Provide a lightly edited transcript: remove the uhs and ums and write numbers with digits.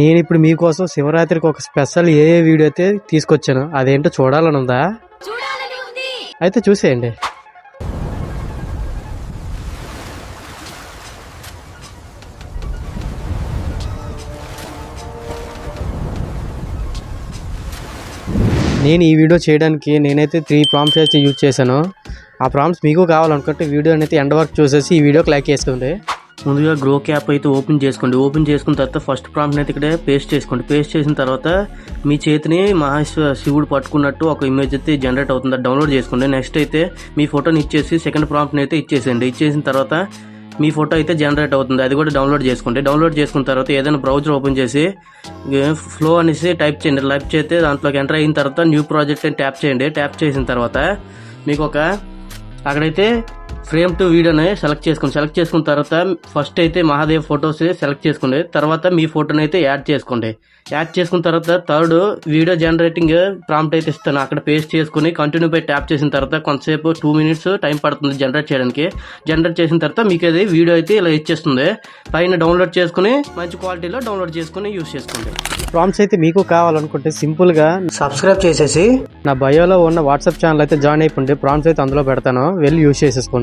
నేను ఇప్పుడు మీకోసం శివరాత్రికి ఒక స్పెషల్ ఏ వీడియో అయితే తీసుకొచ్చాను, అదేంటో చూడాలని ఉందా? అయితే చూసేయండి. నేను ఈ వీడియో చేయడానికి నేనైతే 3 ప్రాంప్ట్స్ అయితే యూజ్ చేశాను. ఆ ప్రాంప్ట్స్ మీకు కావాలనుకుంటే వీడియో అయితే ఎండ్ వరకు చూసేసి ఈ వీడియోకి లైక్ చేసుకోండి. ముందుగా గ్రో క్యాప్ అయితే ఓపెన్ చేసుకోండి. ఓపెన్ చేసుకున్న తర్వాత ఫస్ట్ ప్రాంప్ట్ అయితే ఇక్కడ పేస్ట్ చేసుకోండి. పేస్ట్ చేసిన తర్వాత మీ చేతిని శివుడు పట్టుకున్నట్టు ఒక ఇమేజ్ అయితే జనరేట్ అవుతుంది, డౌన్లోడ్ చేసుకోండి. నెక్స్ట్ అయితే మీ ఫోటోని ఇచ్చేసి సెకండ్ ప్రాంప్ట్ని అయితే ఇచ్చేసేయండి. ఇచ్చేసిన తర్వాత మీ ఫోటో అయితే జనరేట్ అవుతుంది, అది కూడా డౌన్లోడ్ చేసుకోండి. డౌన్లోడ్ చేసుకున్న తర్వాత ఏదైనా బ్రౌజర్ ఓపెన్ చేసి ఫ్లో అనేసి టైప్ చేయండి. టైప్ చేస్తే దాంట్లోకి ఎంటర్ అయిన తర్వాత న్యూ ప్రాజెక్ట్ అని ట్యాప్ చేయండి. ట్యాప్ చేసిన తర్వాత మీకు అక్కడైతే ఫ్రేమ్ టు వీడియోని సెలెక్ట్ చేసుకోండి. సెలెక్ట్ చేసుకున్న తర్వాత ఫస్ట్ అయితే మహాదేవ్ ఫొటోస్ సెలెక్ట్ చేసుకోండి. తర్వాత మీ ఫోటోని అయితే యాడ్ చేసుకోండి. యాడ్ చేసుకున్న తర్వాత థర్డ్ వీడియో జనరేటింగ్ ప్రాంప్ట్ అయితే ఇస్తాను, అక్కడ పేస్ట్ చేసుకుని కంటిన్యూ పై ట్యాప్ చేసిన తర్వాత కొంతసేపు 2 minutes టైం పడుతుంది జనరేట్ చేయడానికి. జనరేట్ చేసిన తర్వాత మీకు అది వీడియో అయితే ఇలా ఇచ్చేస్తుంది. పైన డౌన్లోడ్ చేసుకుని మంచి క్వాలిటీలో డౌన్లోడ్ చేసుకుని యూజ్ చేసుకోండి. ప్రాంప్ట్స్ అయితే మీకు కావాలనుకుంటే సింపుల్ గా సబ్స్క్రైబ్ చేసేసి నా బయోలో ఉన్న వాట్సాప్ ఛానల్ అయితే జాయిన్ అయిపోండి. ప్రాంప్ట్స్ అయితే అందులో పెడతాను, వెళ్ళి యూజ్ చేసేసుకోండి.